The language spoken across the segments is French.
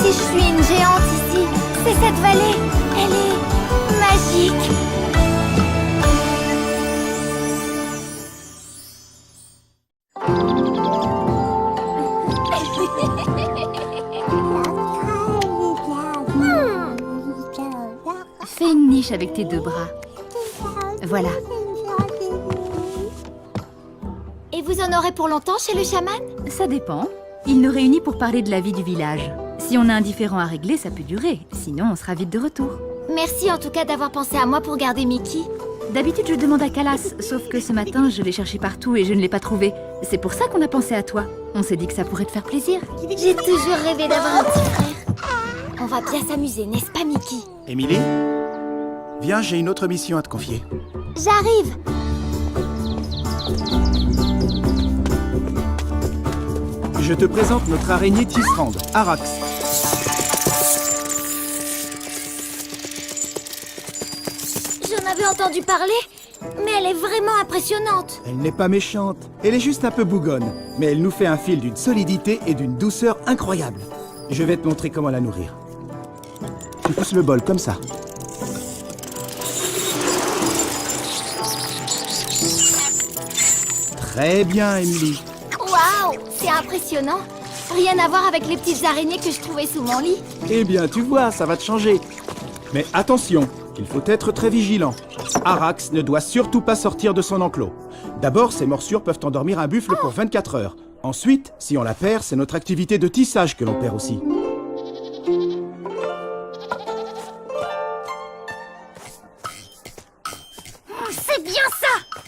Si je suis une géante ici, c'est cette vallée. Elle est magique. Fais une niche avec tes deux bras. Voilà. Et vous en aurez pour longtemps chez le chaman? Ça dépend. Il nous réunit pour parler de la vie du village. Si on a un différend à régler, ça peut durer. Sinon, on sera vite de retour. Merci en tout cas d'avoir pensé à moi pour garder Mickey. D'habitude, je demande à Calas, sauf que ce matin, je l'ai cherché partout et je ne l'ai pas trouvé. C'est pour ça qu'on a pensé à toi. On s'est dit que ça pourrait te faire plaisir. J'ai toujours rêvé d'avoir un petit frère. On va bien s'amuser, n'est-ce pas, Mickey? Émilie, viens, j'ai une autre mission à te confier. J'arrive. Je te présente notre araignée tisserande, Arax. J'en avais entendu parler, mais elle est vraiment impressionnante. Elle n'est pas méchante, elle est juste un peu bougonne, mais elle nous fait un fil d'une solidité et d'une douceur incroyable. Je vais te montrer comment la nourrir. Tu pousses le bol comme ça. Très bien, Émilie. Waouh, c'est impressionnant. Rien à voir avec les petites araignées que je trouvais sous mon lit. Eh bien, tu vois, ça va te changer. Mais attention, il faut être très vigilant. Arax ne doit surtout pas sortir de son enclos. D'abord, ses morsures peuvent endormir un buffle pour 24 heures. Ensuite, si on la perd, c'est notre activité de tissage que l'on perd aussi. C'est bien ça!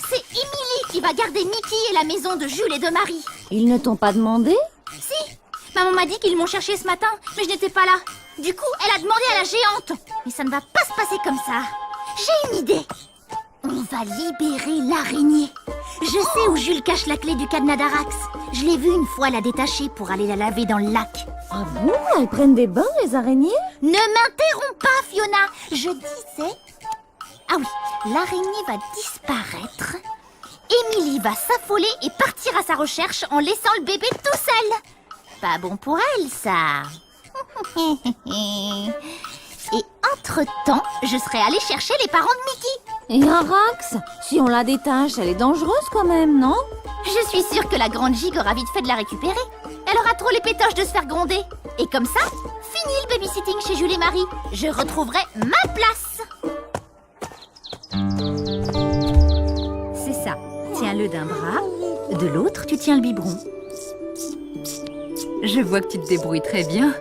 C'est Émilie qui va garder Mickey et la maison de Jules et de Marie. Ils ne t'ont pas demandé? Si! Maman m'a dit qu'ils m'ont cherché ce matin, mais je n'étais pas là. Du coup, elle a demandé à la géante. Mais ça ne va pas se passer comme ça. J'ai une idée. On va libérer l'araignée. Je sais où Jules cache la clé du cadenas d'Arax. Je l'ai vue une fois la détacher pour aller la laver dans le lac. Ah bon? Elles prennent des bains, les araignées? Ne m'interromps pas, Fiona. Je disais... Ah oui, l'araignée va disparaître. Émilie va s'affoler et partir à sa recherche en laissant le bébé tout seul. Pas bon pour elle, ça. Et entre-temps, je serai allée chercher les parents de Mickey. Et Arax? Si on la détache, elle est dangereuse quand même, non? Je suis sûre que la grande gigue aura vite fait de la récupérer. Elle aura trop les pétoches de se faire gronder. Et comme ça, fini le babysitting chez Jules et Marie. Je retrouverai ma place. C'est ça. Tiens-le d'un bras, de l'autre, tu tiens le biberon. Je vois que tu te débrouilles très bien.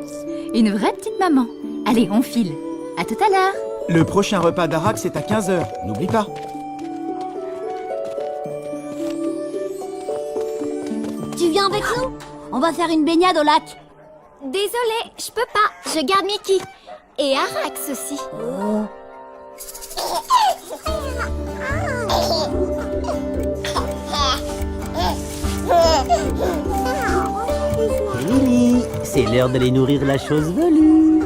Une vraie petite maman. Allez, on file. À tout à l'heure. Le prochain repas d'Arax est à 15 h, n'oublie pas. Tu viens avec nous? On va faire une baignade au lac. Désolée, je peux pas. Je garde Mickey. Et Arax aussi. Émilie, c'est l'heure d'aller nourrir la chose velue.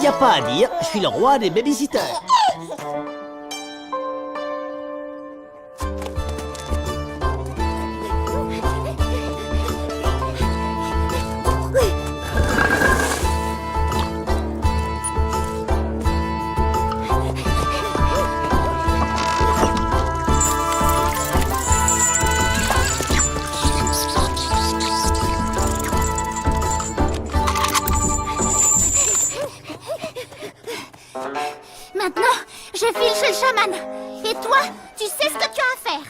Y a pas à dire, je suis le roi des babysitters. Maintenant, je file chez le chaman. Et toi, tu sais ce que tu as à faire.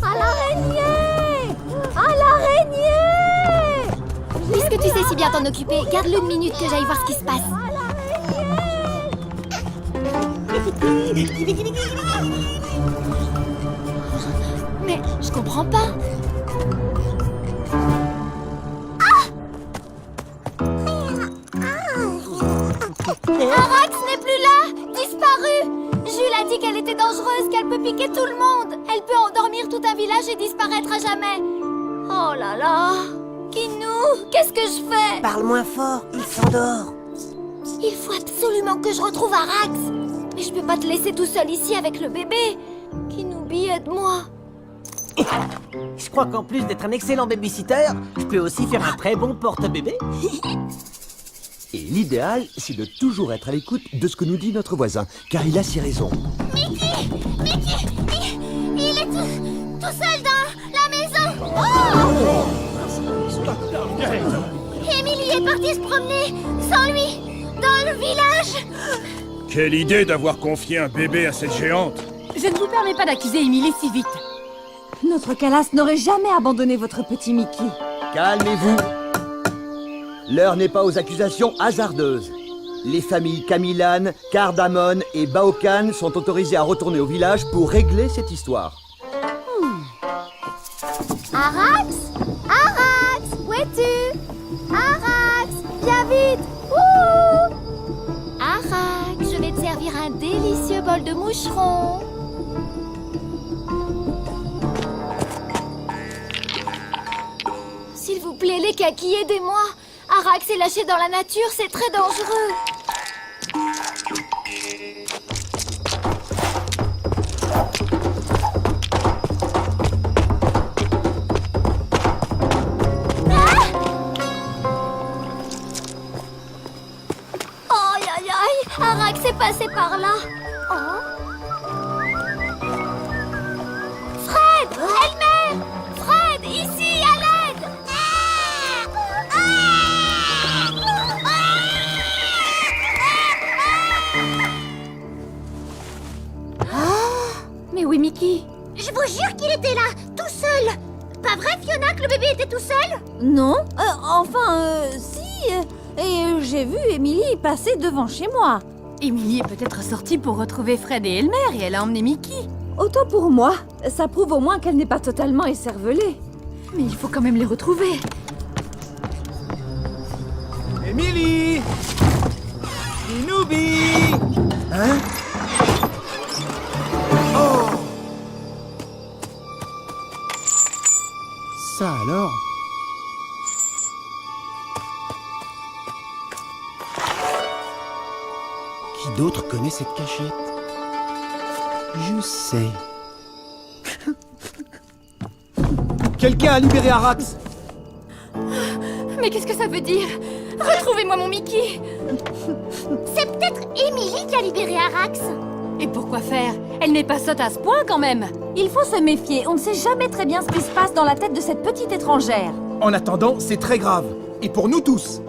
À l'araignée! À l'araignée! Puisque tu sais si bien t'en occuper, garde-le une minute que j'aille voir ce qui se passe. Mais je comprends pas. Arax n'est plus là! Disparu! Jules Hercule a dit qu'elle était dangereuse, qu'elle peut piquer tout le monde. Elle peut endormir tout un village et disparaître à jamais. Oh là là. Kinou, qu'est-ce que je fais? Parle moins fort, il s'endort. Il faut absolument que je retrouve Arax. Mais je peux pas te laisser tout seul ici avec le bébé. Kinoubi, aide-moi. Je crois qu'en plus d'être un excellent babysitter, je peux aussi faire un très bon porte-bébé. Et l'idéal, c'est de toujours être à l'écoute de ce que nous dit notre voisin, car il a ses raisons. Mickey, il est tout seul dans la maison. Emily est partie se promener sans lui dans le village. Quelle idée d'avoir confié un bébé à cette géante! Je ne vous permets pas d'accuser Emily si vite. Notre Calas n'aurait jamais abandonné votre petit Mickey. Calmez-vous. L'heure n'est pas aux accusations hasardeuses. Les familles Camillan, Cardamone et Baocan sont autorisées à retourner au village pour régler cette histoire. Arax? Arax, où es-tu? Arax, viens vite. Ouh! Arax, je vais te servir un délicieux bol de moucheron. S'il vous plaît, les kakis, aidez-moi. Arax est lâché dans la nature, c'est très dangereux. Aïe, aïe, aïe, Arax est passé par là. Oh. Fred, elle-même. Fred, ici, à l'aide. Mais oui, Mickey. Je vous jure qu'il était là, tout seul. Pas vrai, Fiona, que le bébé était tout seul? Non, si. Et j'ai vu Emily passer devant chez moi. Emily est peut-être sortie pour retrouver Fred et Elmer et elle a emmené Mickey. Autant pour moi, ça prouve au moins qu'elle n'est pas totalement écervelée. Mais il faut quand même les retrouver. Emily! Kinoubi! Hein? Ça alors? Qui d'autre connaît cette cachette? Je sais. Quelqu'un a libéré Arax! Mais qu'est-ce que ça veut dire? Retrouvez-moi mon Mickey! C'est peut-être Emily qui a libéré Arax. Et pourquoi faire? Elle n'est pas sotte à ce point quand même! Il faut se méfier, on ne sait jamais très bien ce qui se passe dans la tête de cette petite étrangère. En attendant, c'est très grave. Et pour nous tous.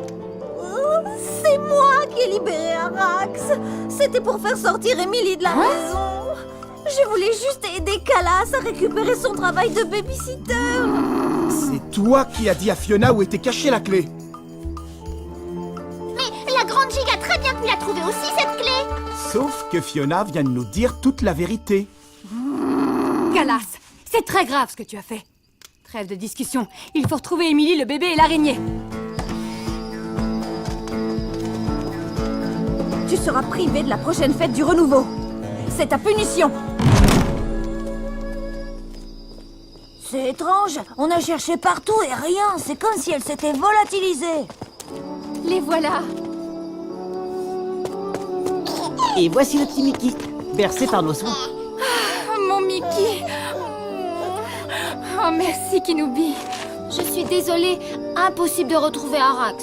C'est moi qui ai libéré Arax. C'était pour faire sortir Emily de la maison. Je voulais juste aider Calas à récupérer son travail de babysitter. C'est toi qui as dit à Fiona où était cachée la clé. Mais la grande gigue a très bien pu la trouver aussi, cette clé. Sauf que Fiona vient de nous dire toute la vérité. Calas, c'est très grave ce que tu as fait. Trêve de discussion, il faut retrouver Emily, le bébé et l'araignée. Tu seras privé de la prochaine fête du renouveau. C'est ta punition. C'est étrange, on a cherché partout et rien. C'est comme si elle s'était volatilisée. Les voilà. Et voici le petit Mickey, bercé par nos soins. Oh, mon Mickey. Oh, merci, Kinoubi. Je suis désolée, impossible de retrouver Arax.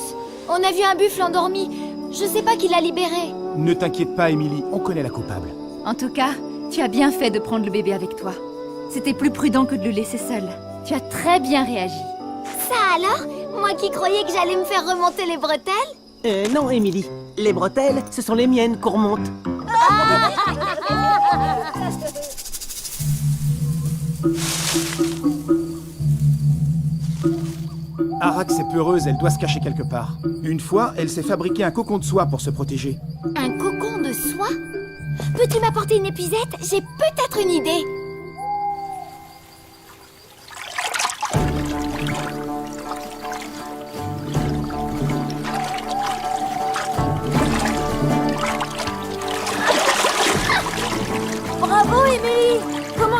On a vu un buffle endormi. Je sais pas qui l'a libéré. Ne t'inquiète pas, Emily, on connaît la coupable. En tout cas, tu as bien fait de prendre le bébé avec toi. C'était plus prudent que de le laisser seul. Tu as très bien réagi. Ça alors? Moi qui croyais que j'allais me faire remonter les bretelles? Non, Emily. Les bretelles, ce sont les miennes qu'on remonte. Arax est peureuse, elle doit se cacher quelque part. Une fois, elle s'est fabriqué un cocon de soie pour se protéger. Un cocon de soie? Peux-tu m'apporter une épuisette? J'ai peut-être une idée.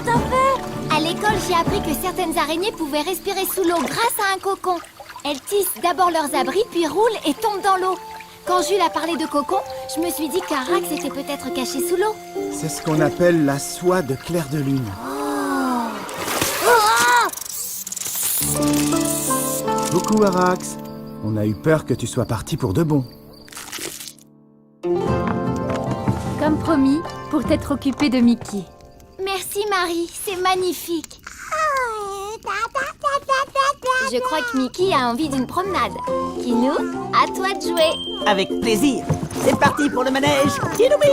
t'as fait? À l'école, j'ai appris que certaines araignées pouvaient respirer sous l'eau grâce à un cocon. Elles tissent d'abord leurs abris, puis roulent et tombent dans l'eau. Quand Jules a parlé de cocon, je me suis dit qu'Arax était peut-être caché sous l'eau. C'est ce qu'on appelle la soie de clair de lune. Coucou Arax. On a eu peur que tu sois parti pour de bon. Comme promis, pour t'être occupée de Mickey. Merci Marie, c'est magnifique. Je crois que Mickey a envie d'une promenade. Kinou, à toi de jouer. Avec plaisir. C'est parti pour le manège. Kidoubi!